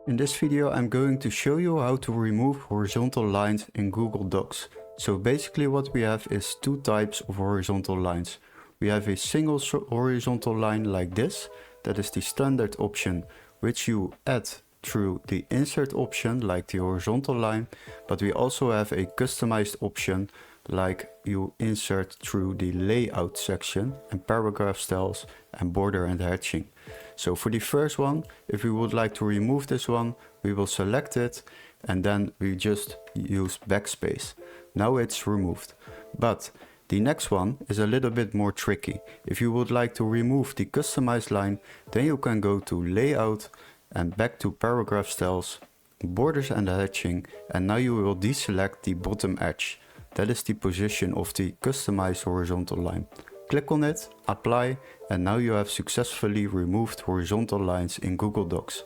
In this video I'm going to show you how to remove horizontal lines in Google Docs. So basically what we have is two types of horizontal lines. We have a single horizontal line like this, that is the standard option, which you add through the insert option like the horizontal line, but we also have a customized option like you insert through the layout section and paragraph styles and border and hatching. So for the first one, if we would like to remove this one, we will select it and then we just use backspace. Now it's removed. But the next one is a little bit more tricky. If you would like to remove the customized line, then you can go to layout and back to paragraph styles, borders and hatching, and now you will deselect the bottom edge. That is the position of the customized horizontal line. Click on it, apply, and now you have successfully removed horizontal lines in Google Docs.